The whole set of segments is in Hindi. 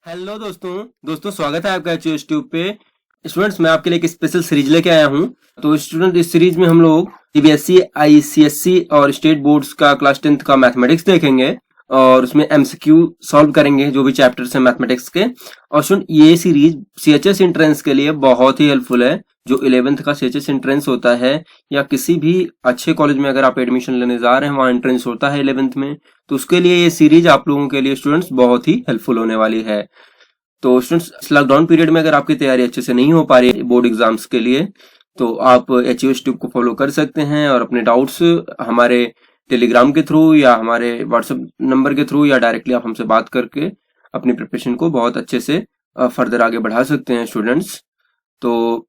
हेलो दोस्तों स्वागत है आपका एच ट्यूब पे। स्टूडेंट्स, मैं आपके लिए एक स्पेशल सीरीज लेके आया हूँ। तो स्टूडेंट, इस सीरीज में हम लोग सीबीएसई, आईसीएसई और स्टेट बोर्ड्स का क्लास 10th का मैथमेटिक्स देखेंगे और उसमें एमसीक्यू सॉल्व करेंगे जो भी चैप्टर्स हैं मैथमेटिक्स के। और स्टूडेंट, ये सीरीज सीएचएस एंट्रेंस के लिए बहुत ही हेल्पफुल है। जो 11th का सीएचएस एंट्रेंस होता है या किसी भी अच्छे कॉलेज में अगर आप एडमिशन लेने जा रहे हैं, वहाँ एंट्रेंस होता है 11th में, तो उसके लिए ये सीरीज आप लोगों के लिए स्टूडेंट्स बहुत ही हेल्पफुल होने वाली है। तो स्टूडेंट्स, लॉकडाउन पीरियड में अगर आपकी तैयारी अच्छे से नहीं हो पा रही है बोर्ड एग्जाम्स के लिए, तो आप एच ट्यूब को फॉलो कर सकते हैं और अपने डाउट्स हमारे टेलीग्राम के थ्रू या हमारे व्हाट्सएप नंबर के थ्रू या डायरेक्टली आप हमसे बात करके अपनी प्रिपरेशन को बहुत अच्छे से फर्दर आगे बढ़ा सकते हैं स्टूडेंट्स। तो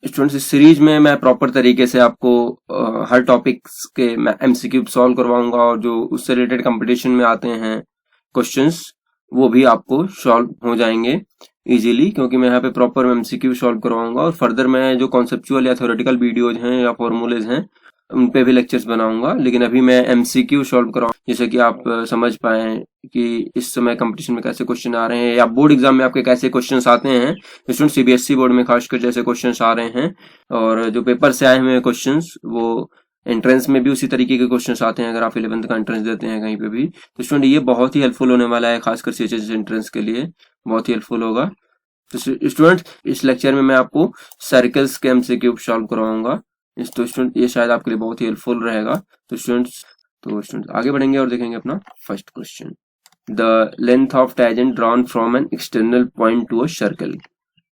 स्टूडेंट्स, इस सीरीज में मैं प्रॉपर तरीके से आपको हर टॉपिक्स के एमसीक्यू सॉल्व करवाऊंगा और जो उससे रिलेटेड कंपटीशन में आते हैं क्वेश्चंस वो भी आपको सॉल्व हो जाएंगे इजीली, क्योंकि मैं यहाँ पे प्रॉपर एमसीक्यू सॉल्व करवाऊंगा और फर्दर मैं जो कॉन्सेप्चुअल या थ्योरेटिकल वीडियोज हैं या फॉर्मूलेज हैं उन पे भी लेक्चर्स बनाऊंगा। लेकिन अभी मैं एमसीक्यू सॉल्व कराऊंगा, जैसे कि आप समझ पाए कि इस समय कंपटीशन में कैसे क्वेश्चन आ रहे हैं या बोर्ड एग्जाम में आपके कैसे क्वेश्चंस आते हैं। स्टूडेंट, सीबीएसई बोर्ड में खासकर जैसे क्वेश्चंस आ रहे हैं और जो पेपर से आए हुए क्वेश्चंस वो एंट्रेंस में भी उसी तरीके के क्वेश्चंस आते हैं अगर आप 11th का एंट्रेंस देते हैं कहीं पे भी। तो स्टूडेंट, ये बहुत ही हेल्पफुल होने वाला है, खासकर सीएचएस एंट्रेंस के लिए बहुत ही हेल्पफुल होगा। तो स्टूडेंट, इस लेक्चर में मैं आपको सर्कल्स के एमसीक्यू सॉल्व करवाऊंगा। तो स्टूडेंट, ये शायद आपके लिए बहुत ही हेल्पफुल रहेगा। तो स्टूडेंट्स आगे बढ़ेंगे और देखेंगे अपना first question. The length of tangent drawn from an external point to a circle.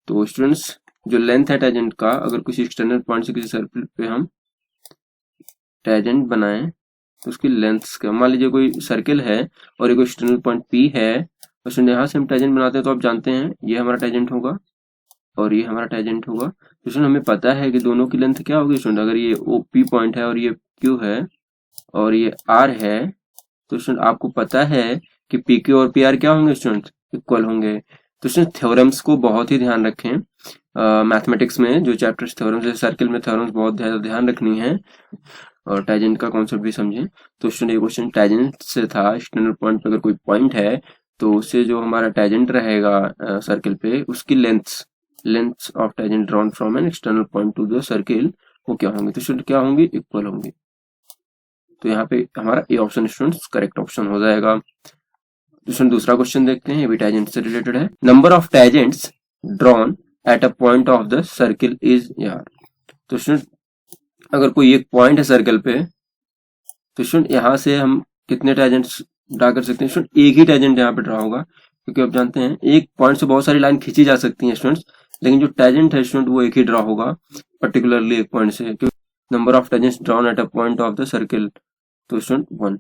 तो स्टूडेंट्स, जो लेंथ है टैजेंट का, अगर किसी एक्सटर्नल पॉइंट से किसी सर्कल पे हम टैजेंट बनाएं तो उसकी लेंथ का, मान लीजिए कोई सर्कल है और एक एक्सटर्नल पॉइंट पी है, और यहाँ से हम टैजेंट बनाते हैं तो आप जानते हैं ये हमारा टैजेंट होगा और ये हमारा टैजेंट होगा। तो हमें पता है कि दोनों की लेंथ क्या होगी स्टूडेंट। अगर ये ओ पी पॉइंट है और ये क्यू है और ये आर है, तो स्टूडेंट आपको पता है कि पी क्यू और पी आर क्या होंगे स्टूडेंट, इक्वल होंगे। तो स्टूडेंट, थ्योरम्स को बहुत ही ध्यान रखें। मैथमेटिक्स में जो चैप्टर्स थ्योरम्स है, सर्कल में थ्योरम्स बहुत ध्यान रखनी है और टैजेंट का कॉन्सेप्ट भी समझें। तो स्टूडेंट, ये क्वेश्चन टैजेंट से था। एक्सटर्नल पॉइंट पे अगर कोई पॉइंट है तो उससे जो हमारा टैजेंट रहेगा सर्कल पे, उसकी length of tangent drawn from an external point to the circle वो क्या होंगे। तो स्टूडेंट क्या होंगी, इक्वल होंगे। तो यहाँ पे हमारा A option students correct option हो जाएगा। स्टूडेंट, दूसरा क्वेश्चन देखते हैं, ये भी टैजेंट से रिलेटेड है। Number of tangents drawn at a point of the circle is यार। तो स्टूडेंट, अगर कोई एक पॉइंट है सर्कल पे, तो स्टूडेंट यहाँ से हम कितने टैजेंट्स ड्रा कर सकते हैं। स्टूडेंट, एक ही टैजेंट यहाँ पे ड्रा होगा, क्योंकि आप जानते हैं एक पॉइंट से बहुत सारी लाइन खींची जा सकती हैं स्टूडेंट्स, लेकिन जो टैजेंट है स्टूडेंट वो एक ही ड्रा होगा पर्टिकुलरली एक पॉइंट से, क्योंकि number of tangents drawn at a point of the circle, तो स्टूडेंट 1।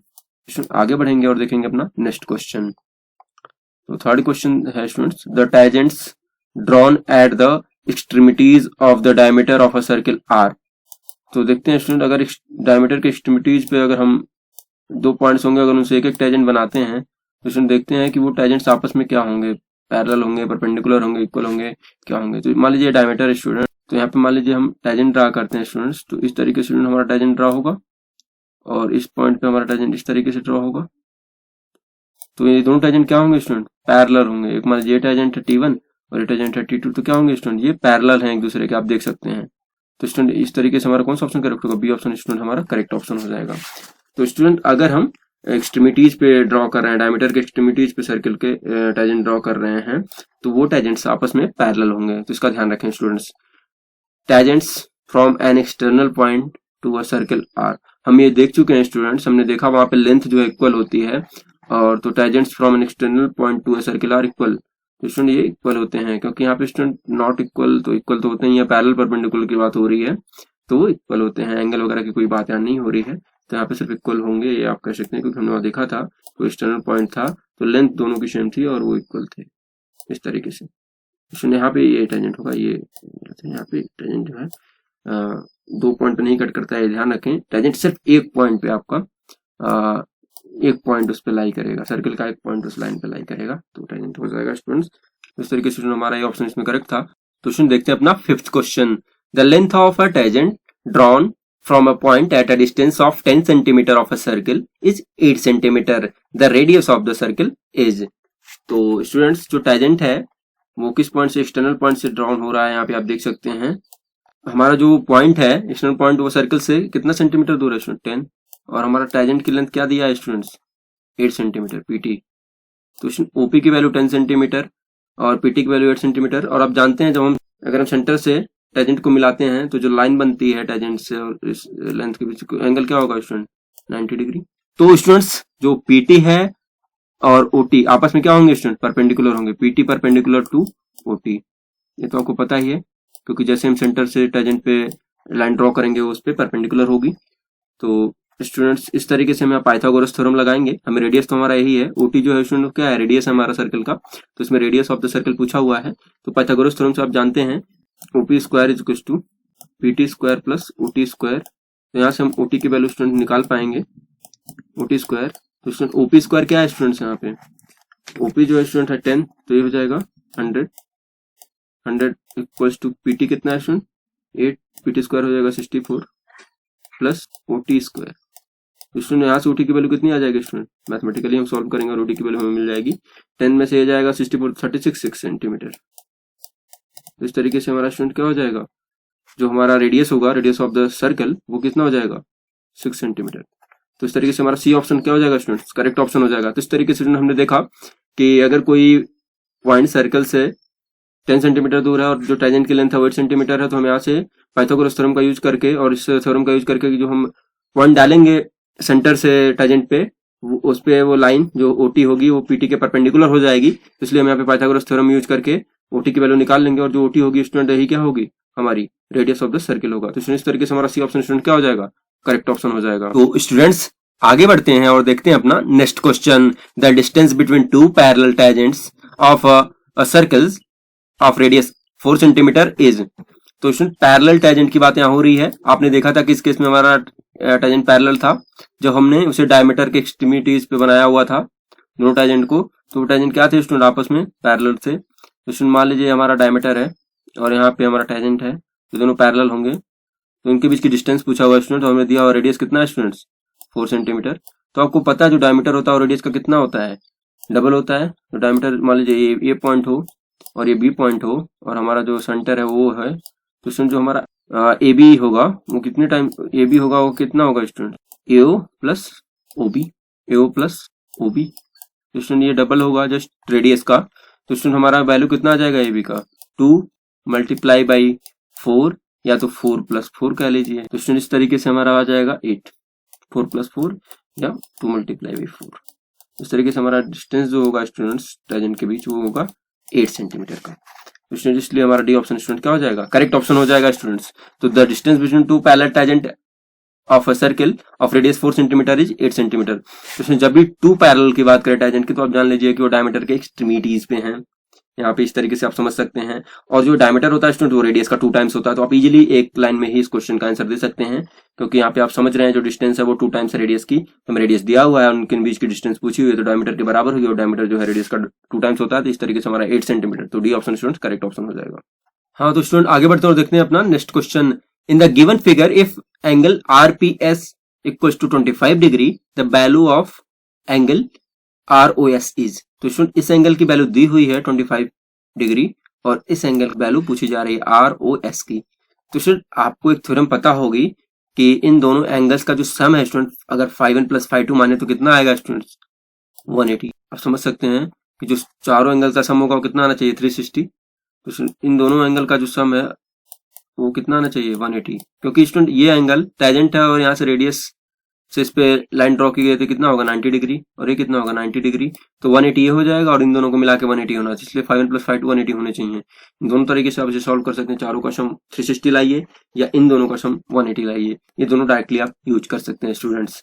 स्टूडेंट, आगे बढ़ेंगे और देखेंगे अपना नेक्स्ट क्वेश्चन। तो थर्ड क्वेश्चन है students, the tangents drawn at the extremities of the diameter of a circle are. तो देखते हैं स्टूडेंट, अगर डायमीटर के एक्सट्रीमिटीज पे अगर हम दो पॉइंट्स होंगे, अगर उनसे एक एक टैजेंट बनाते हैं तो स्टूडेंट देखते हैं कि वो टैजेंट्स आपस में क्या होंगे, पैरेलल होंगे, परपेंडिकुलर होंगे, इक्वल होंगे, क्या होंगे। तो मान लीजिए डायमीटर स्टूडेंट, तो यहाँ पे मान लीजिए हम टैजेंट ड्रा करते हैं स्टूडेंट्स, तो इस तरीके से हमारा टैजेंट ड्रा होगा और इस पॉइंट पे हमारा टैजेंट इस तरीके से ड्रा होगा। तो ये दोनों टैजेंट क्या होंगे स्टूडेंट, पैरेलल होंगे। एक मान लीजिए टैजेंट है T1 और ये टैजेंट है T2, तो क्या होंगे स्टूडेंट, ये पैरेलल हैं एक दूसरे के, आप देख सकते हैं। तो स्टूडेंट, इस तरीके से हमारा कौन सा ऑप्शन करेक्ट होगा, बी ऑप्शन स्टूडेंट हमारा करेक्ट ऑप्शन हो जाएगा। तो स्टूडेंट, अगर हम एक्सट्रीमिटीज पे ड्रॉ कर रहे हैं, डायमीटर के एक्सट्रीमिटीज पे सर्कल के टैजेंट ड्रॉ कर रहे हैं, तो वो टैजेंट्स आपस में पैरेलल होंगे। तो इसका ध्यान रखें students. Tangents from an external point to a circle are, हम ये देख चुके हैं स्टूडेंट्स, हमने देखा वहां पे लेंथ जो है इक्वल होती है, और तो tangents from an external point to a circle are equal. तो स्टूडेंट, ये इक्वल होते हैं, क्योंकि यहाँ पे स्टूडेंट नॉट इक्वल तो इक्वल तो होते हैं, पैरेलल परपेंडिकुलर की बात हो रही है, तो वो इक्वल होते हैं। एंगल वगैरह की कोई बात यहाँ नहीं हो रही है, तो यहाँ पे सिर्फ इक्वल होंगे, ये आप कह सकते हैं, क्योंकि हमने वहां देखा था कोई एक्सटर्नल पॉइंट था तो लेंथ दोनों की सेम थी और वो इक्वल थे इस तरीके से। यहाँ पे ये टैजेंट होगा, ये यहाँ पे टैजेंट जो है दो पॉइंट नहीं कट करता है, ध्यान रखें। टैजेंट सिर्फ एक पॉइंट पे आपका एक पॉइंट उस पे लाई करेगा, सर्कल का एक पॉइंट उस लाइन पे लाई करेगा, तो टैजेंट हो जाएगा स्टूडेंट्स। इस तरीके से हमारा ये ऑप्शन इसमें करेक्ट था। तो स्टूडेंट, देखते हैं अपना fifth question. The length of a tangent drawn from a point at a distance of 10 centimeter of a circle is 8 centimeter. The radius of the circle is। तो स्टूडेंट्स जो टेंजेंट है वो किस पॉइंट से, एक्सटर्नल पॉइंट से ड्रॉन हो रहा है। यहाँ पे आप देख सकते हैं हमारा जो पॉइंट है एक्सटर्नल पॉइंट वो सर्कल से कितना सेंटीमीटर दूर है स्टूडेंट, 10, और हमारा टेंजेंट की लेंथ क्या दिया है स्टूडेंट्स, 8 सेंटीमीटर पीटी। तो ओपी की वैल्यू 10 सेंटीमीटर और पीटी की वैल्यू 8 सेंटीमीटर। और आप जानते हैं जब अगर हम सेंटर से टेंजेंट को मिलाते हैं तो जो लाइन बनती है टेंजेंट से और इस लेंथ के बीच एंगल क्या होगा स्टूडेंट, 90 डिग्री। तो स्टूडेंट्स जो पीटी है और ओटी आपस में क्या होंगे स्टूडेंट, परपेंडिकुलर होंगे, पीटी परपेंडिकुलर टू ओटी। ये तो आपको पता ही है क्योंकि जैसे हम सेंटर से टेंजेंट पे लाइन ड्रॉ करेंगे वो उस पे परपेंडिकुलर होगी। तो स्टूडेंट्स इस तरीके से हम पाइथागोरस थ्योरम लगाएंगे। हमें रेडियस तो हमारा यही है, ओटी जो है स्टूडेंट क्या है, रेडियस है हमारा सर्कल का, तो इसमें रेडियस ऑफ द सर्कल पूछा हुआ है। तो पाइथागोरस थ्योरम से आप जानते हैं OP square is equal to PT square plus OT square. तो यहाँ से हम ओटी की वैल्यू स्टूडेंट निकाल पाएंगे, ओटी स्क्वायर। तो स्टूडेंट ओपी स्क्वायर क्या है स्टूडेंट्स, यहाँ पे ओपी जो है स्टूडेंट है 10, तो ये हो जाएगा 100 इक्वल्स टू पीटी कितना है स्टूडेंट 8, पीटी स्क्वायर हो जाएगा 64 प्लस ओटी स्क्वायर। तो स्टूडेंट यहाँ से ओटी की वैल्यू कितनी आ जाएगी स्टूडेंट, मैथमेटिकली हम सॉल्व करेंगे और ओटी की वैल्यू हमें मिल जाएगी 10 में से ये जाएगा 64, 36 सेंटीमीटर। तो इस तरीके से हमारा स्टूडेंट क्या हो जाएगा, जो हमारा रेडियस होगा, रेडियस ऑफ द सर्कल वो कितना हो जाएगा 6 सेंटीमीटर। तो इस तरीके से हमारा सी ऑप्शन क्या हो जाएगा स्टूडेंट्स, करेक्ट ऑप्शन हो जाएगा। तो इस तरीके से हमने देखा कि अगर कोई पॉइंट सर्कल से 10 सेंटीमीटर दूर है और जो टेंजेंट की लेंथ है 8 सेंटीमीटर है, तो हम यहाँ से पाइथागोरस थ्योरम का यूज करके और इस थ्योरम का यूज करके जो हम पॉइंट डालेंगे सेंटर से टेंजेंट पे, उस पे वो लाइन जो ओटी होगी वो पीटी के परपेंडिकुलर हो जाएगी। इसलिए हम यहाँ पे पाइथागोरस थ्योरम यूज करके ओटी की वैल्यू निकाल लेंगे और जो ओटी होगी स्टूडेंट यही क्या होगी, हमारी रेडियस ऑफ द सर्किल होगा। तो इस तरीके से हमारा सी ऑप्शन स्टूडेंट क्या हो जाएगा, करेक्ट ऑप्शन हो जाएगा। तो स्टूडेंट्स आगे बढ़ते हैं और देखते हैं अपना next question, the distance between two parallel tangents of a circles of radius 4 centimetre is. तो पैरेलल टेंजेंट की बात यहाँ हो रही है। आपने देखा था कि इस केस में हमारा टेंजेंट पैरेलल था, जब हमने उसे डायमीटर के एक्सट्रीमिटीज पे बनाया हुआ था दोनों टेंजेंट को। तो टेंजेंट क्या थे स्टूडेंट, आपस में पैरेलल थे। तो मान लीजिए हमारा डायमीटर है और यहाँ पे हमारा टेंजेंट है, तो दोनों पैरेलल होंगे। तो उनके बीच की डिस्टेंस पूछा हुआ स्टूडेंट, तो हमें दिया हुआ रेडियस कितना है स्टूडेंट्स 4 सेंटीमीटर। तो आपको पता है जो डायमीटर होता है और रेडियस का कितना होता है, डबल होता है। तो डायमीटर मान लीजिए ये पॉइंट हो और ये बी पॉइंट हो और हमारा जो सेंटर है वो है, तो स्टूडेंट जो हमारा ए बी होगा वो कितने टाइम ए बी होगा, वो कितना होगा स्टूडेंट एओ प्लस ओबी, एओ प्लस ओबी। तो स्टूडेंट ये डबल होगा जस्ट रेडियस का। तो स्टूडेंट हमारा वैल्यू कितना आ जाएगा ए बी का, 2 मल्टीप्लाई बाई 4 या तो 4 प्लस 4 कह लीजिए। तो स्टूडेंट इस तरीके से हमारा आ जाएगा 8, 4 प्लस 4 या 2 मल्टीप्लाई बाई 4। इस तरीके से हमारा डिस्टेंस जो होगा स्टूडेंट्स टेंजेंट के बीच वो होगा 8 सेंटीमीटर का। तो स्टूडेंट इसलिए हमारा डी ऑप्शन स्टूडेंट क्या हो जाएगा, करेक्ट ऑप्शन हो जाएगा स्टूडेंट्स। तो the distance between two parallel tangent of a circle of radius 4 centimetre is 8 centimetre. तो जब भी टू पैरेलल की बात करें टेंजेंट की, तो आप जान लीजिए कि वो डायमीटर के एक्सट्रीमिटीज पे हैं। यहाँ पे इस तरीके से आप समझ सकते हैं। और जो डायमीटर होता है स्टूडेंट वो रेडियस का 2 टाइम्स होता है। तो आप इजीली एक लाइन में ही इस क्वेश्चन का आंसर दे सकते हैं, क्योंकि यहाँ पे आप समझ रहे हैं जो डिस्टेंस है वो 2 टाइम्स रेडियस की। तो हमें रेडियस दिया हुआ है, उनके बीच की डिस्टेंस पूछी हुई है, तो डायमीटर के बराबर हुई और डायमीटर जो है रेडियस का 2 टाइम्स होता है। तो इस तरीके से हमारा 8 सेंटीमीटर, तो D option student correct option हो जाएगा। हाँ तो स्टूडेंट आगे बढ़ते हैं और देखते हैं अपना next question. In the given figure if angle RPS equals to 25 degree the value of angle ROS is. तो स्टूडेंट इस एंगल की वैल्यू दी हुई है 25 डिग्री और इस एंगल की वैल्यू पूछी जा रही है आरओएस की। तो स्टूडेंट आपको एक थ्योरम पता होगी कि इन दोनों एंगल्स का जो सम है स्टूडेंट, अगर 5 प्लस 5 माने तो कितना आएगा स्टूडेंट्स 180। आप समझ सकते हैं कि जो चारों एंगल का सम होगा वो कितना आना चाहिए 360। तो इन दोनों एंगल का जो सम है वो कितना आना चाहिए 180, क्योंकि स्टूडेंट ये एंगल टेंजेंट है और यहाँ से रेडियस से इस पे लाइन ड्रॉ की गई थी, कितना होगा 90 डिग्री और ये कितना होगा 90 डिग्री। तो 180 ये हो जाएगा और इन दोनों को मिला के 180 होना चाहिए, इसलिए 5 प्लस 5 180 होने चाहिए। इन दोनों तरीके से आप इसे सॉल्व कर सकते हैं, चारों का सम 360 लाइए या इन दोनों का सम 180 लाइए, ये दोनों डायरेक्टली आप यूज कर सकते हैं स्टूडेंट्स।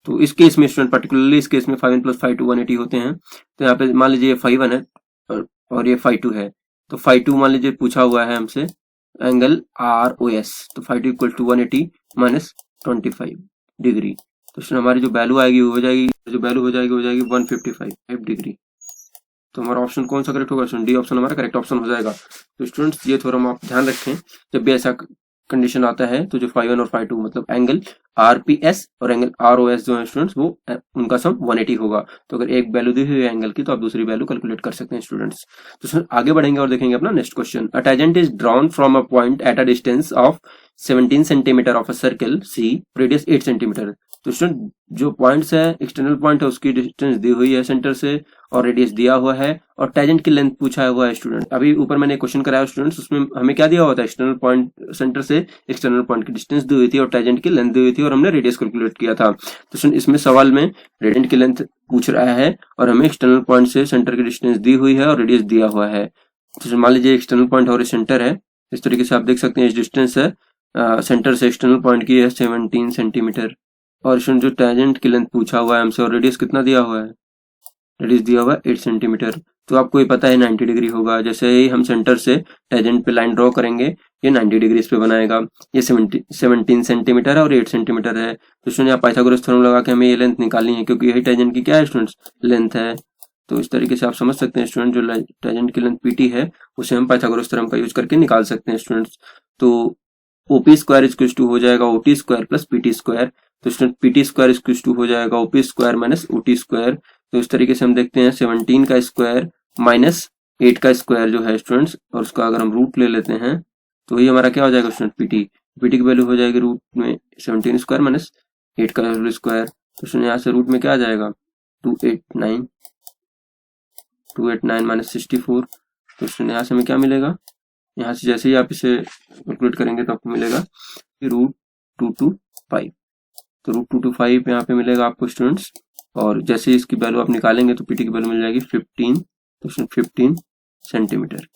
तो इस केस में स्टूडेंट पर्टिकुलरली इस केस में 5 प्लस 5 180 होते हैं। तो यहाँ पे मान लीजिए 5 है और ये 5 है, तो 5 मान लीजिए पूछा हुआ है हमसे एंगल आरओएस, तो 5 इक्वल टू 180 माइनस 25 डिग्री। तो हमारी जो वैल्यू आएगी वो हो जाएगी, जो वैल्यू हो जाएगी 155 डिग्री। तो हमारा ऑप्शन कौन सा करेक्ट होगा स्टूडेंट, डी ऑप्शन हमारा करेक्ट ऑप्शन हो जाएगा। तो स्टूडेंट्स ये थोड़ा आप ध्यान रखें, जब भी ऐसा कंडीशन आता है तो जो φ1 और φ2 मतलब एंगल RPS और एंगल ROS जो है स्टूडेंट्स वो उनका सम 180 होगा। तो अगर एक वैल्यू दी हुई है एंगल की तो आप दूसरी वैल्यू कैलकुलेट कर सकते हैं स्टूडेंट्स। तो आगे बढ़ेंगे और देखेंगे अपना next question. A tangent is drawn from a point at a distance of 17 centimetre of a circle C, radius 8 centimetre. तो स्टूडेंट जो पॉइंट्स है एक्सटर्नल पॉइंट है उसकी डिस्टेंस दी हुई है सेंटर से और रेडियस दिया हुआ है और टेंजेंट की लेंथ पूछा हुआ है स्टूडेंट। अभी ऊपर मैंने क्वेश्चन कराया स्टूडेंट्स, उसमें हमें क्या दिया हुआ था, एक्सटर्नल पॉइंट सेंटर से एक्सटर्नल पॉइंट की डिस्टेंस दी हुई थी और टेंजेंट की लेंथ दी हुई थी और हमने रेडियस कैलकुलेट किया था। तो स्टूडेंट इसमें सवाल में टेंजेंट की लेंथ पूछ रहा है और हमें एक्सटर्नल पॉइंट से सेंटर की डिस्टेंस दी हुई है और रेडियस दिया हुआ है। तो मान लीजिए एक्सटर्नल पॉइंट और सेंटर है, इस तरीके से आप देख सकते हैं। इस डिस्टेंस है सेंटर से एक्सटर्नल पॉइंट की है 17 सेंटीमीटर और स्टूडेंट जो टेंजेंट की लेंथ पूछा हुआ है हमसे और रेडियस कितना दिया हुआ है, रेडियस दिया हुआ है 8 सेंटीमीटर। तो आपको ये पता है 90 डिग्री होगा। जैसे ही हम सेंटर से टेंजेंट पे लाइन ड्रॉ करेंगे ये 90 डिग्री इस पे बनाएगा। ये 17 सेंटीमीटर है और 8 सेंटीमीटर है। तो स्टूडेंट यहाँ पाइथागोरस थ्योरम लगा के हमें ये लेंथ निकालनी है क्योंकि यही टेंजेंट की क्या है स्टूडेंट्स, लेंथ है। तो इस तरीके से आप समझ सकते हैं स्टूडेंट, जो टेंजेंट की लेंथ PT है उसे हम पाइथागोरस थ्योरम का यूज करके निकाल सकते हैं स्टूडेंट्स। तो OP स्क्वायर इक्वल टू हो जाएगा OT square plus PT square. तो student PT square equal to हो जाएगा OP square minus OT square. तो इस तरीके से हम देखते हैं 17 का स्क्वायर माइनस 8 का स्क्वायर जो है स्टूडेंट्स, और उसका अगर हम रूट ले लेते हैं तो ये हमारा क्या हो जाएगा स्टूडेंट, PT की वैल्यू हो जाएगी रूट में 17 स्क्वायर माइनस 8 का स्क्वायर। तो स्टूडेंट यहाँ से रूट में क्या आ जाएगा 289 माइनस 64। तो स्टूडेंट यहाँ से हमें क्या मिलेगा, यहाँ से जैसे ही आप इसे कैलकुलेट करेंगे तो आपको मिलेगा √225। तो √225 यहाँ पे मिलेगा आपको स्टूडेंट्स, और जैसे ही इसकी वैल्यू आप निकालेंगे तो PT की वैल्यू मिल जाएगी 15, तो 15 सेंटीमीटर।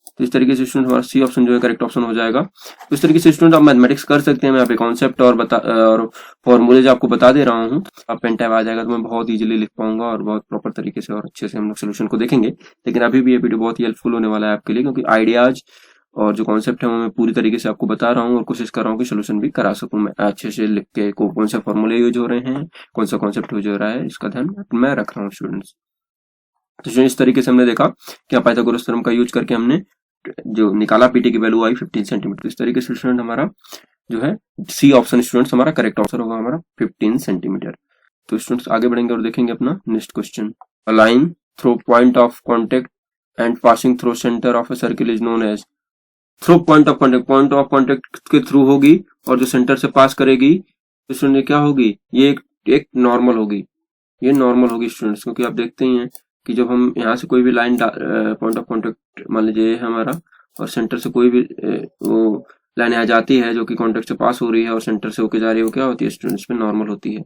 तो इस तरीके से स्टूडेंट हमारा C ऑप्शन जो है करेक्ट ऑप्शन हो जाएगा। तो इस तरीके से स्टूडेंट आप मैथमेटिक्स कर सकते हैं। मैं यहाँ पे कॉन्सेप्ट और फॉर्मूलेज आपको बता दे रहा हूँ। आप पेन टैब आ जाएगा तो मैं बहुत इजीली लिख पाऊंगा और बहुत प्रॉपर तरीके से और अच्छे से हम लोग सोल्यूशन को देखेंगे। लेकिन अभी भी ये वीडियो बहुत ही हेल्पफुल होने वाला है आपके लिए, क्योंकि आइडियाज और जो कॉन्सेप्ट है वो मैं पूरी तरीके से आपको बता रहा हूँ और कोशिश कर रहा हूँ कि सोल्यूशन भी करा सकूं मैं अच्छे से लिख के। कौन सा फॉर्मूले यूज हो रहे हैं, कौन सा कॉन्सेप्ट यूज हो रहा है, इसका ध्यान मैं रख रहा हूँ स्टूडेंट्स। तो इस तरीके से हमने देखा कि पाइथागोरस थ्योरम का यूज करके हमने जो निकाला PT की वैल्यू आई 15 सेंटीमीटर। इस तरीके से स्टूडेंट हमारा जो है C ऑप्शन स्टूडेंट्स हमारा करेक्ट आंसर होगा हमारा 15 सेंटीमीटर। तो स्टूडेंट्स आगे बढ़ेंगे और देखेंगे अपना next question. A line through point of contact and passing through centre of a circle is known as. Through point of contact के थ्रू होगी और जो सेंटर से पास करेगी तो स्टूडेंट क्या होगी, ये एक नॉर्मल होगी, ये नॉर्मल होगी स्टूडेंट्स। क्योंकि आप देखते ही हैं कि जब हम यहाँ से कोई भी लाइन पॉइंट ऑफ कॉन्टेक्ट मान लीजिए हमारा, और सेंटर से कोई भी वो लाइन आ जाती है जो कि कॉन्टेक्ट से पास हो रही है और सेंटर से होके जा रही है, वो क्या होती है स्टूडेंट्स में नॉर्मल होती है।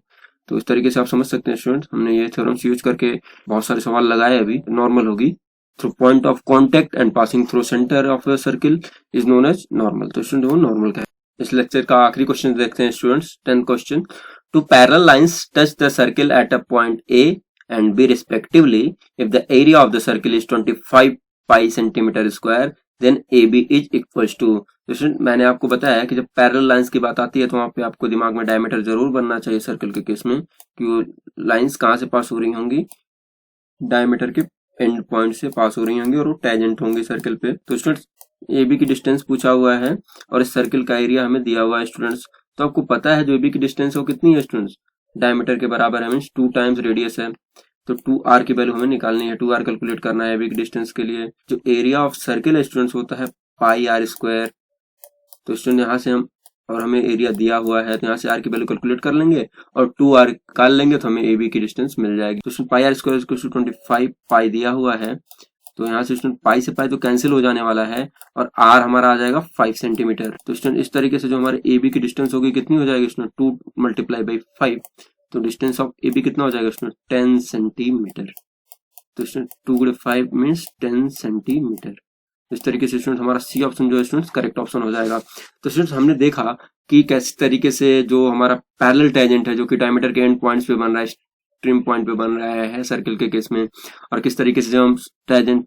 तो इस तरीके से आप समझ सकते हैं स्टूडेंट्स, हमने ये थ्योरम्स यूज करके बहुत सारे सवाल लगाए। अभी नॉर्मल होगी through point of contact and passing through centre of a circle is known as normal. तो स्टूडेंट वो नॉर्मल का है। इस लेक्चर का आखिरी क्वेश्चन देखते हैं students, 10th question. Two parallel lines touch the circle at a point A and B respectively, if the area of the circle is 25 pi centimeter square, then AB is equals to। मैंने आपको बताया कि जब पैरेलल लाइंस की बात आती है तो वहां पे आपको दिमाग में डायमीटर जरूर बनना चाहिए सर्कल के केस में, कि वो लाइंस कहाँ से पास हो रही होंगी, डायमीटर के एंड पॉइंट से पास हो रही होंगी और वो टेंजेंट होंगी सर्कल पे। तो स्टूडेंट्स AB की डिस्टेंस पूछा हुआ है और इस सर्कल का एरिया हमें दिया हुआ है स्टूडेंट्स। तो आपको पता है जो AB की डिस्टेंस है वो कितनी है स्टूडेंट्स, डायमीटर के बराबर है, मींस 2 टाइम्स रेडियस है। तो 2r की वैल्यू हमें निकालनी है, 2r कैलकुलेट करना है AB की डिस्टेंस के लिए। जो एरिया ऑफ सर्कल है स्टूडेंट्स होता है पाई r स्क्वायर। तो स्टूडेंट यहाँ से हम, और हमें एरिया दिया हुआ है तो यहाँ से r की वैल्यू कैलकुलेट कर लेंगे और 2r निकाल लेंगे तो हमें AB की डिस्टेंस मिल जाएगी। तो पाई r स्क्वायर 25 पाई दिया हुआ है, तो यहाँ से स्टूडेंट पाई से पाई तो कैंसिल हो जाने वाला है और r हमारा आ जाएगा 5 सेंटीमीटर। तो स्टूडेंट इस तरीके से जो हमारे AB की डिस्टेंस होगी कितनी हो जाएगी स्टूडेंट, 2 मल्टीप्लाई बाई 5। तो डिस्टेंस ऑफ AB कितना हो जाएगा स्टूडेंट, 10 सेंटीमीटर। तो स्टूडेंट 2 गुणे 5 मीन्स 10 सेंटीमीटर। इस तरीके से स्टूडेंट हमारा C ऑप्शन जो है स्टूडेंट्स करेक्ट ऑप्शन हो जाएगा। तो स्टूडेंट्स हमने देखा कि किस तरीके से जो हमारा पैरेलल टेंजेंट है जो कि डायमीटर के एंड पॉइंट्स पे बन रहा है, स्ट्रीम पॉइंट पे बन रहा है सर्कल के केस में, और किस तरीके से जब हम टेंजेंट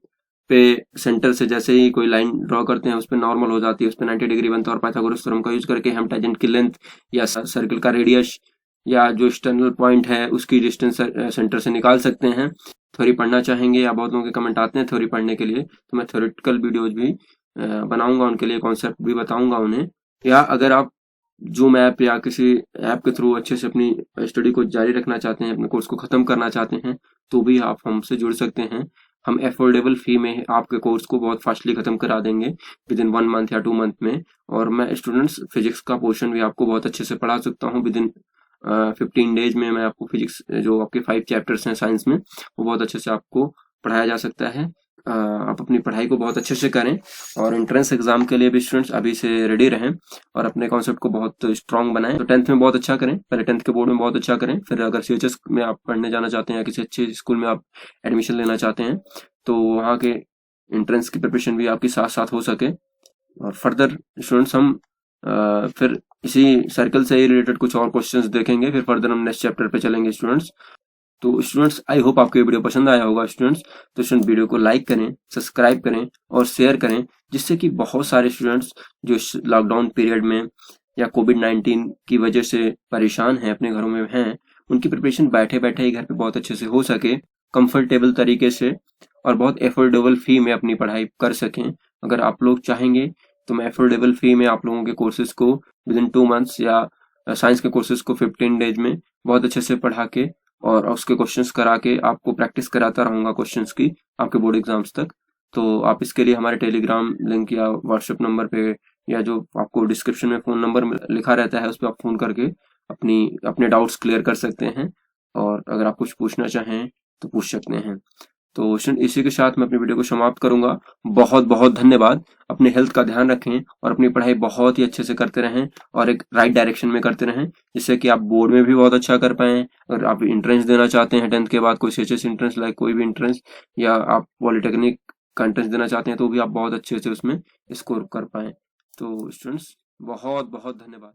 पे सेंटर से जैसे ही कोई लाइन ड्रॉ करते हैं उस पर नॉर्मल हो जाती है, उस पर 90 डिग्री बनता है और पाइथागोरस थ्योरम का यूज करके हम टेंजेंट की लेंथ या सर्कल का रेडियस या जो एक्सटर्नल पॉइंट है उसकी डिस्टेंस सेंटर से निकाल सकते हैं। थ्योरी पढ़ना चाहेंगे या बहुत लोगों के कमेंट आते हैं थ्योरी पढ़ने के लिए, तो मैं थ्योरेटिकल वीडियोज भी बनाऊंगा उनके लिए, कॉन्सेप्ट भी बताऊंगा उन्हें। या अगर आप जूम ऐप या किसी ऐप के थ्रू अच्छे से अपनी स्टडी को जारी रखना चाहते हैं, अपने कोर्स को खत्म करना चाहते हैं, तो भी आप हमसे जुड़ सकते हैं। हम अफोर्डेबल फी में आपके कोर्स को बहुत फास्टली खत्म करा देंगे विद इन 1 मंथ या 2 मंथ में। और मैं स्टूडेंट्स फिजिक्स का पोर्शन भी आपको बहुत अच्छे से पढ़ा सकता हूँ विद इन 15 डेज में। मैं आपको फिजिक्स जो आपके 5 चैप्टर्स हैं साइंस में, वो बहुत अच्छे से आपको पढ़ाया जा सकता है। आप अपनी पढ़ाई को बहुत अच्छे से करें और एंट्रेंस एग्जाम के लिए भी स्टूडेंट्स अभी से रेडी रहें और अपने कॉन्सेप्ट को बहुत स्ट्रांग बनाएं। तो 10th में बहुत अच्छा करें, पहले 10th के बोर्ड में बहुत अच्छा करें, फिर अगर CHS में आप पढ़ने जाना चाहते हैं या किसी अच्छे स्कूल में आप एडमिशन लेना चाहते हैं तो वहाँ के एंट्रेंस की प्रिपरेशन भी आपकी साथ साथ हो सके। और फर्दर स्टूडेंट्स हम फिर इसी सर्कल से ही रिलेटेड कुछ और क्वेश्चंस देखेंगे, फिर फर्दर हम नेक्स्ट चैप्टर पे चलेंगे स्टूडेंट्स। तो स्टूडेंट्स आई होप आपको ये वीडियो पसंद आया होगा स्टूडेंट्स। तो स्टूडेंट वीडियो को लाइक करें, सब्सक्राइब करें और शेयर करें, जिससे कि बहुत सारे स्टूडेंट्स जो लॉकडाउन पीरियड में या कोविड-19 की वजह से परेशान हैं, अपने घरों में हैं, उनकी प्रिपरेशन बैठे बैठे ही घर पे बहुत अच्छे से हो सके, कंफर्टेबल तरीके से और बहुत एफोर्डेबल फी में अपनी पढ़ाई कर सकें। अगर आप लोग चाहेंगे तो मैं एफोर्डेबल फी में आप लोगों के कोर्सेज को विद इन 2 मंथ्स या साइंस के कोर्सेज को 15 डेज में बहुत अच्छे से पढ़ा के और उसके क्वेश्चंस करा के आपको प्रैक्टिस कराता रहूंगा क्वेश्चंस की आपके बोर्ड एग्जाम्स तक। तो आप इसके लिए हमारे टेलीग्राम लिंक या व्हाट्सएप नंबर पे या जो आपको डिस्क्रिप्शन में फ़ोन नंबर लिखा रहता है उस पर आप फ़ोन करके अपने डाउट्स क्लियर कर सकते हैं और अगर आप कुछ पूछना चाहें तो पूछ सकते हैं। तो इसी के साथ मैं अपनी वीडियो को समाप्त करूंगा। बहुत बहुत धन्यवाद। अपने हेल्थ का ध्यान रखें और अपनी पढ़ाई बहुत ही अच्छे से करते रहें और एक राइट डायरेक्शन में करते रहें, जिससे कि आप बोर्ड में भी बहुत अच्छा कर पाएं। अगर आप एंट्रेंस देना चाहते हैं 10th के बाद, कोई CHS एंट्रेंस लाइक कोई भी एंट्रेंस, या आप पॉलिटेक्निक का एंट्रेंस देना चाहते हैं, तो भी आप बहुत अच्छे से उसमें स्कोर कर पाएं। तो स्टूडेंट्स बहुत बहुत धन्यवाद।